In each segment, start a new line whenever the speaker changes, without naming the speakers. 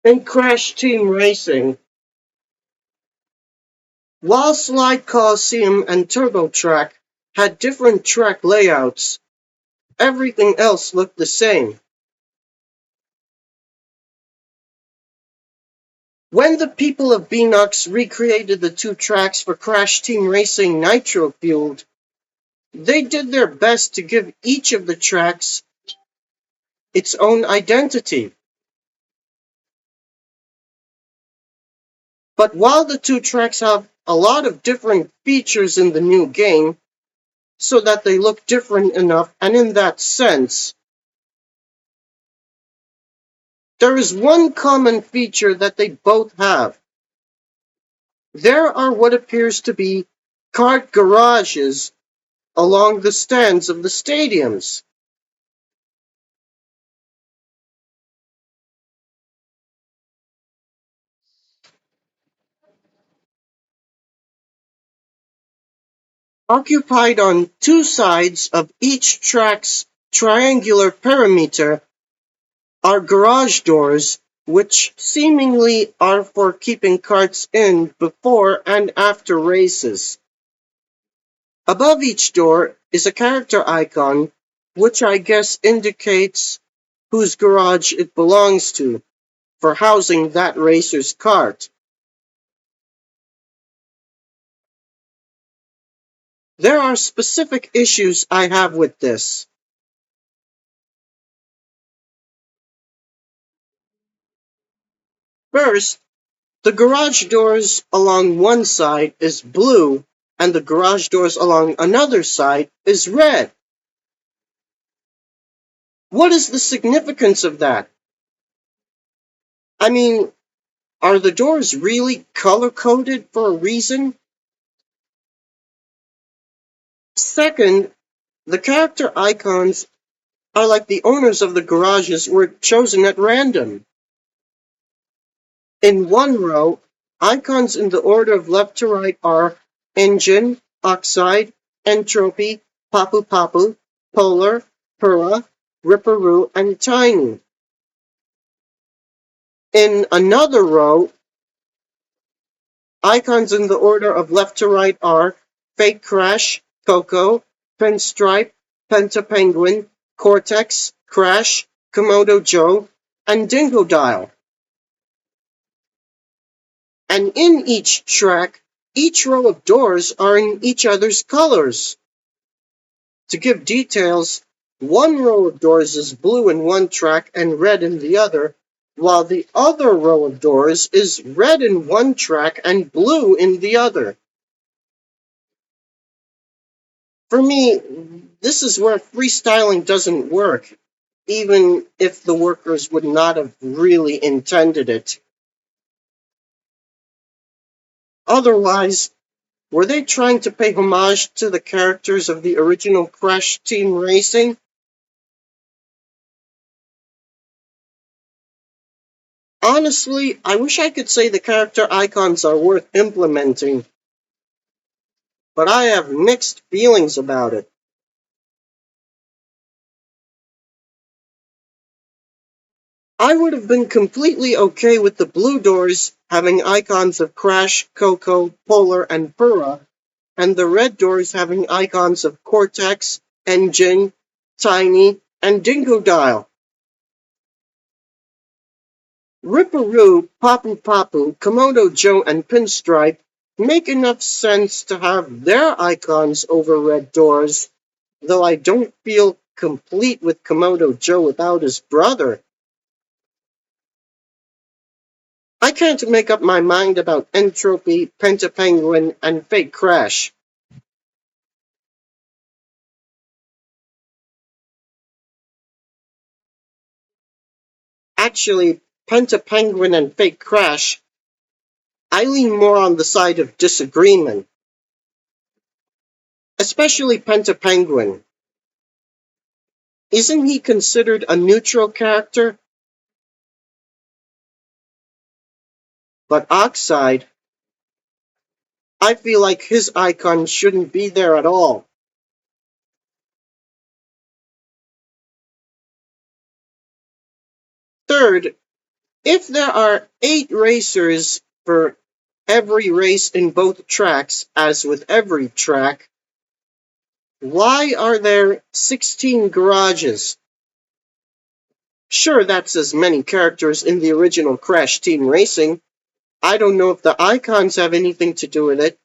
In Crash Team Racing, while Slide Coliseum and Turbo Track had different track layouts, everything else looked the same. When the people of Beenox recreated the two tracks for Crash Team Racing Nitro Fueled, they did their best to give each of the tracks its own identity. But while the two tracks have a lot of different features in the new game, so that they look different enough, and in that sense, there is one common feature that they both have. There are what appears to be kart garages along the stands of the stadiums. Occupied on two sides of each track's triangular perimeter are garage doors, which seemingly are for keeping carts in before and after races. Above each door is a character icon, which I guess indicates whose garage it belongs to, for housing that racer's cart. There are specific issues I have with this. First, the garage doors along one side is blue and the garage doors along another side is red. What is the significance of that? I mean, are the doors really color-coded for a reason? Second, the character icons are like the owners of the garages were chosen at random. In one row, icons in the order of left to right are Engine, Oxide, Entropy, Papu Papu, Polar, Pura, Ripperoo, and Tiny. In another row, icons in the order of left to right are Fake Crash, Coco, Pinstripe, Pentapenguin, Cortex, Crash, Komodo Joe, and Dingodile. And in each track, each row of doors are in each other's colors. To give details, one row of doors is blue in one track and red in the other, while the other row of doors is red in one track and blue in the other. For me, this is where freestyling doesn't work, even if the workers would not have really intended it. Otherwise, were they trying to pay homage to the characters of the original Crash Team Racing? Honestly, I wish I could say the character icons are worth implementing, but I have mixed feelings about it. I would have been completely okay with the blue doors having icons of Crash, Coco, Polar, and Pura, and the red doors having icons of Cortex, Engine, Tiny, and Dingodile. Ripperoo, Papu Papu, Komodo Joe, and Pinstripe make enough sense to have their icons over red doors, though I don't feel complete with Komodo Joe without his brother. I can't make up my mind about Entropy, Pentapenguin, and Fake Crash. Actually, Pentapenguin and Fake Crash, I lean more on the side of disagreement, especially Pentapenguin. Isn't he considered a neutral character? But Oxide, I feel like his icon shouldn't be there at all. Third, If there are 8 racers for every race in both tracks, as with every track, why are there 16 garages? Sure, that's as many characters in the original Crash Team Racing. I don't know if the icons have anything to do with it.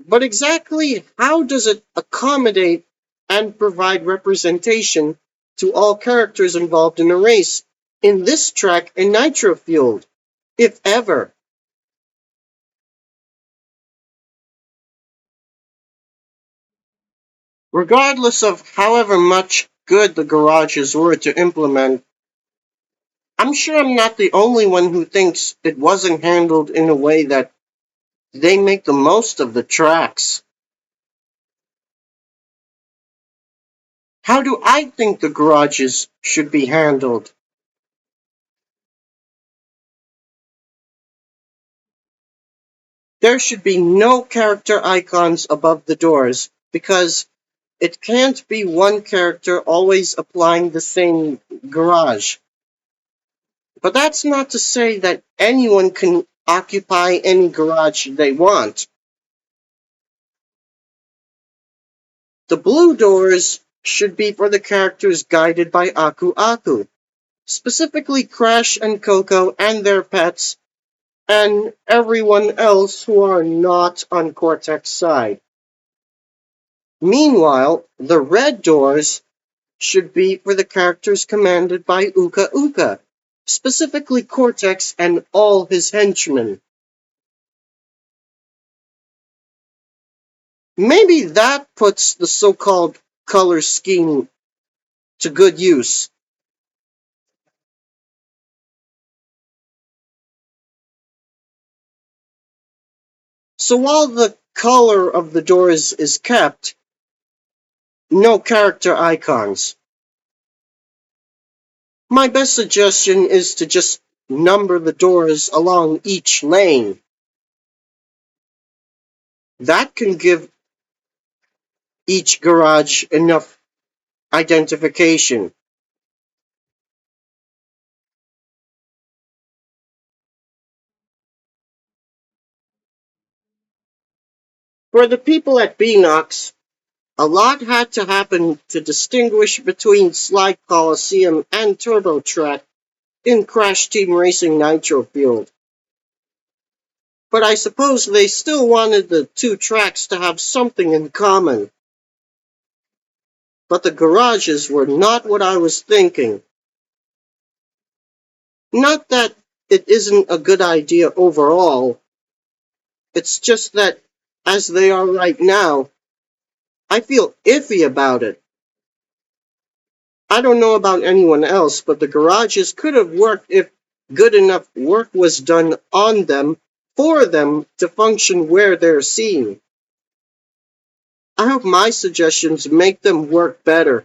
But exactly how does it accommodate and provide representation to all characters involved in a race in this track in Nitro Fueled, if ever? Regardless of however much good the garages were to implement, I'm sure I'm not the only one who thinks it wasn't handled in a way that they make the most of the tracks. How do I think the garages should be handled? There should be no character icons above the doors because it can't be one character always applying the same garage. But that's not to say that anyone can occupy any garage they want. The blue doors should be for the characters guided by Aku Aku, specifically Crash and Coco and their pets, and everyone else who are not on Cortex's side. Meanwhile, the red doors should be for the characters commanded by Uka Uka, specifically Cortex and all his henchmen. Maybe that puts the so-called color scheme to good use. So while the color of the doors is kept, no character icons. My best suggestion is to just number the doors along each lane. That can give each garage enough identification. For the people at Beanox, a lot had to happen to distinguish between Slide Coliseum and Turbo Track in Crash Team Racing Nitro Fueled. But I suppose they still wanted the two tracks to have something in common. But the garages were not what I was thinking. Not that it isn't a good idea overall, it's just that, as they are right now, I feel iffy about it. I don't know about anyone else, but the garages could have worked if good enough work was done on them for them to function where they're seen. I hope my suggestions make them work better.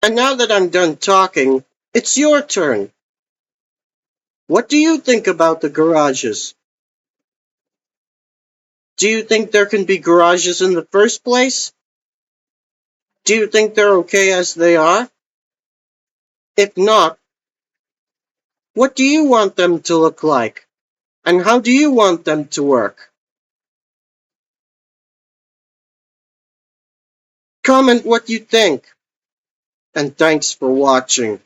And now that I'm done talking, it's your turn. What do you think about the garages? Do you think there can be garages in the first place? Do you think they're okay as they are? If not, what do you want them to look like? And how do you want them to work? Comment what you think. And thanks for watching.